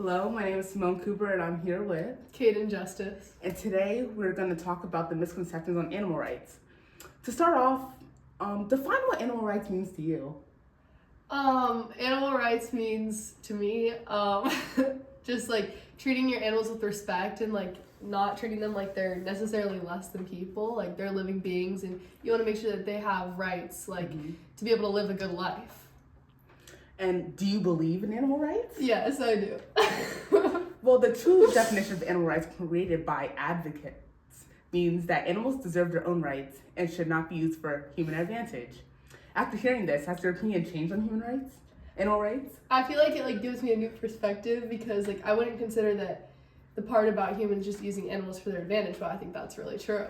Hello, my name is Simone Cooper and I'm here with Kate and Justice. And today we're going to talk about the misconceptions on animal rights. To start off, define what animal rights means to you. Animal rights means to me, just like treating your animals with respect and like not treating them like they're necessarily less than people, like they're living beings, and you want to make sure that they have rights, like to be able to live a good life. And do you believe in animal rights? Yes, I do. Well, the true definition of animal rights created by advocates means that animals deserve their own rights and should not be used for human advantage. After hearing this, has your opinion changed on human rights? Animal rights? I feel like it gives me a new perspective because I wouldn't consider that the part about humans just using animals for their advantage, but I think that's really true.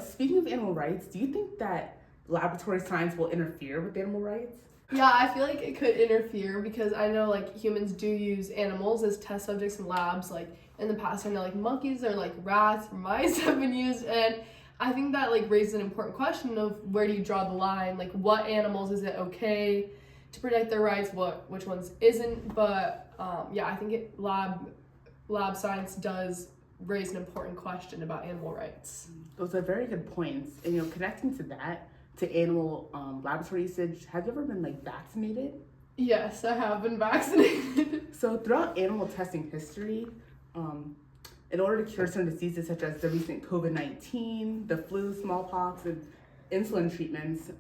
Speaking of animal rights, do you think that laboratory science will interfere with animal rights? Yeah, I feel like it could interfere because I know humans do use animals as test subjects in labs. In the past, I know monkeys or rats or mice have been used, and I think that raises an important question of where do you draw the line? What animals is it okay to protect their rights? Which ones isn't? But I think lab science does raise an important question about animal rights. Those are very good points. And connecting to that, to animal laboratory usage, have you ever been vaccinated? Yes, I have been vaccinated. So throughout animal testing history, in order to cure certain diseases such as the recent COVID-19, the flu, smallpox, and insulin treatments,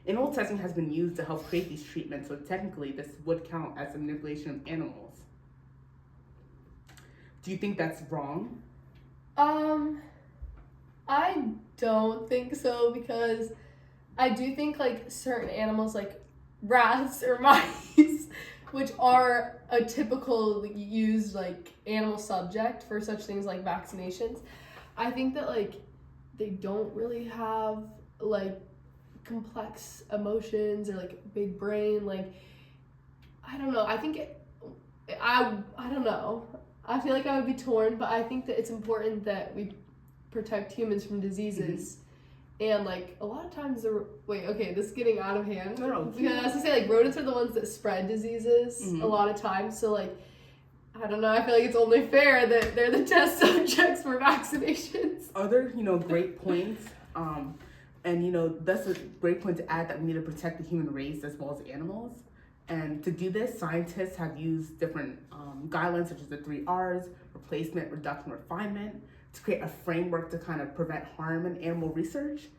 animal testing has been used to help create these treatments. So technically, this would count as a manipulation of animals. Do you think that's wrong? I don't think so because I do think certain animals like rats or mice, which are a typical used animal subject for such things like vaccinations, I think that they don't really have complex emotions or big brain. I don't know. I think I don't know. I feel like I would be torn, but I think that it's important that we protect humans from diseases. And a lot of times this is getting out of hand. No. Because I was gonna say rodents are the ones that spread diseases a lot of times. So I don't know, I feel like it's only fair that they're the test subjects for vaccinations. Other, great points. And that's a great point to add that we need to protect the human race as well as animals. And to do this, scientists have used different guidelines such as the 3 R's, replacement, reduction, refinement, to create a framework to kind of prevent harm in animal research.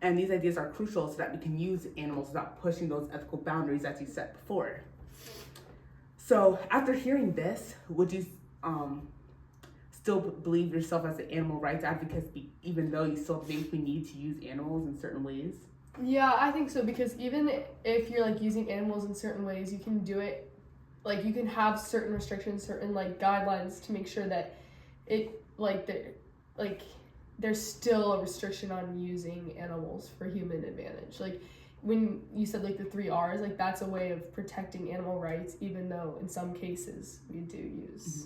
And these ideas are crucial so that we can use animals without pushing those ethical boundaries as you said before. So after hearing this, would you still believe yourself as an animal rights advocate even though you still think we need to use animals in certain ways? Yeah, I think so, because even if you're using animals in certain ways, you can do it, you can have certain restrictions, certain guidelines to make sure that it there's still a restriction on using animals for human advantage. When you said the 3 R's, that's a way of protecting animal rights, even though in some cases we do use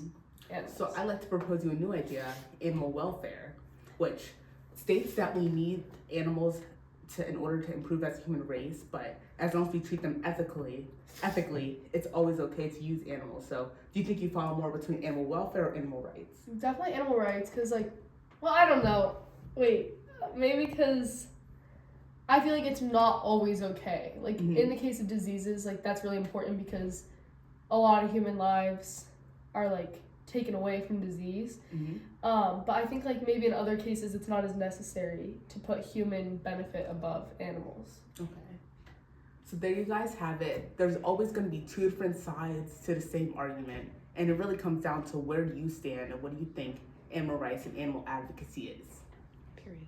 animals. So I'd like to propose you a new idea, animal welfare, which states that we need animals in order to improve as a human race, but as long as we treat them ethically, it's always okay to use animals. So do you think you fall more between animal welfare or animal rights? Definitely animal rights, because I don't know. Wait, maybe because I feel it's not always okay. In the case of diseases, that's really important because a lot of human lives are taken away from disease. But I think maybe in other cases it's not as necessary to put human benefit above animals. Okay. So there you guys have it. There's always going to be 2 different sides to the same argument. And it really comes down to where do you stand and what do you think animal rights and animal advocacy is. Period.